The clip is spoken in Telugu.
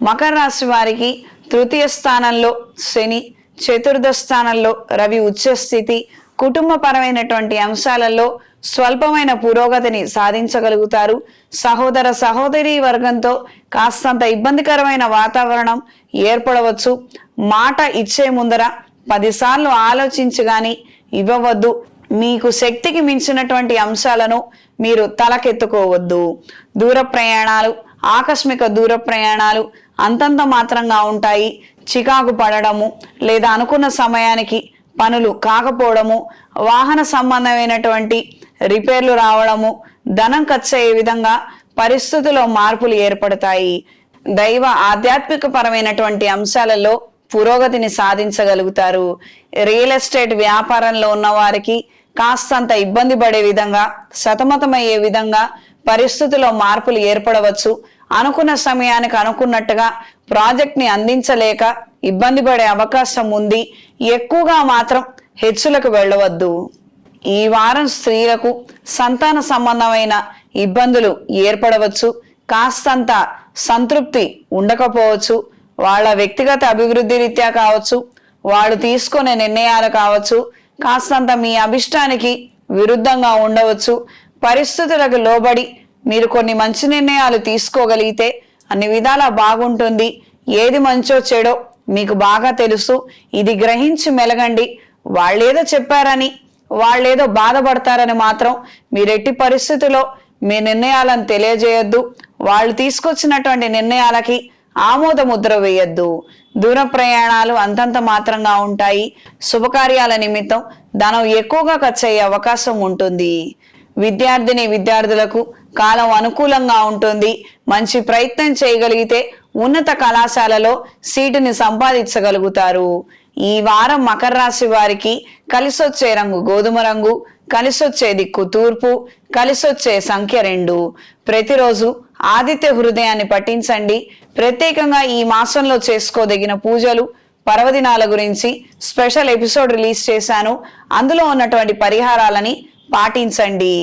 మకర రాశి వారికి తృతీయ స్థానంలో శని, చతుర్థ స్థానంలో రవి ఉచ్చస్థితి, కుటుంబపరమైనటువంటి అంశాలలో స్వల్పమైన పురోగతిని సాధించగలుగుతారు. సహోదర సహోదరి వర్గంతో కాస్తంత ఇబ్బందికరమైన వాతావరణం ఏర్పడవచ్చు. మాట ఇచ్చే ముందర 10 సార్లు ఆలోచించి గాని ఇవ్వవద్దు. మీకు శక్తికి మించినటువంటి అంశాలను మీరు తలకెత్తుకోవద్దు. దూర ప్రయాణాలు, ఆకస్మిక దూర ప్రయాణాలు అంతంత మాత్రంగా ఉంటాయి. చికాకు పడడము లేదా అనుకున్న సమయానికి పనులు కాకపోవడము, వాహన సంబంధమైనటువంటి రిపేర్లు రావడము, ధనం ఖర్చయ్యే విధంగా పరిస్థితుల్లో మార్పులు ఏర్పడతాయి. దైవ ఆధ్యాత్మిక పరమైనటువంటి అంశాలలో పురోగతిని సాధించగలుగుతారు. రియల్ ఎస్టేట్ వ్యాపారంలో ఉన్న వారికి కాస్తంత ఇబ్బంది పడే విధంగా, సతమతమయ్యే విధంగా పరిస్థితుల్లో మార్పులు ఏర్పడవచ్చు. అనుకున్న సమయానికి అనుకున్నట్టుగా ప్రాజెక్ట్ ని అందించలేక ఇబ్బంది పడే అవకాశం ఉంది. ఎక్కువగా మాత్రం హెచ్చులకు వెళ్ళవద్దు. ఈ వారం స్త్రీలకు సంతాన సంబంధమైన ఇబ్బందులు ఏర్పడవచ్చు. కాస్తంత సంతృప్తి ఉండకపోవచ్చు. వాళ్ళ వ్యక్తిగత అభివృద్ధి రీత్యా కావచ్చు, వాళ్ళు తీసుకునే నిర్ణయాలు కావచ్చు, కాస్తంత మీ అభిష్టానికి విరుద్ధంగా ఉండవచ్చు. పరిస్థితులకు లోబడి మీరు కొన్ని మంచి నిర్ణయాలు తీసుకోగలిగితే అన్ని విధాలా బాగుంటుంది. ఏది మంచో చెడో మీకు బాగా తెలుసు. ఇది గ్రహించి మెలగండి. వాళ్ళేదో చెప్పారని, వాళ్ళేదో బాధపడతారని మాత్రం మీరెట్టి పరిస్థితిలో మీ నిర్ణయాలను తెలియజేయొద్దు. వాళ్ళు తీసుకొచ్చినటువంటి నిర్ణయాలకి ఆమోద ముద్ర వేయొద్దు. దూర ప్రయాణాలు అంతంత మాత్రంగా ఉంటాయి. శుభకార్యాల నిమిత్తం ధనం ఎక్కువగా ఖర్చు అయ్యే అవకాశం ఉంటుంది. విద్యార్థులకు కాలం అనుకూలంగా ఉంటుంది. మంచి ప్రయత్నం చేయగలిగితే ఉన్నత కళాశాలలో సీటుని సంపాదించగలుగుతారు. ఈ వారం మకర రాశి వారికి కలిసొచ్చే రంగు గోధుమ రంగు, కలిసొచ్చే దిక్కు తూర్పు, కలిసొచ్చే సంఖ్య 2. ప్రతిరోజు ఆదిత్య హృదయాన్ని పఠించండి. ప్రత్యేకంగా ఈ మాసంలో చేసుకోదగిన పూజలు, పర్వదినాల గురించి స్పెషల్ ఎపిసోడ్ రిలీజ్ చేశాను. అందులో ఉన్నటువంటి పరిహారాలని పాటించండి.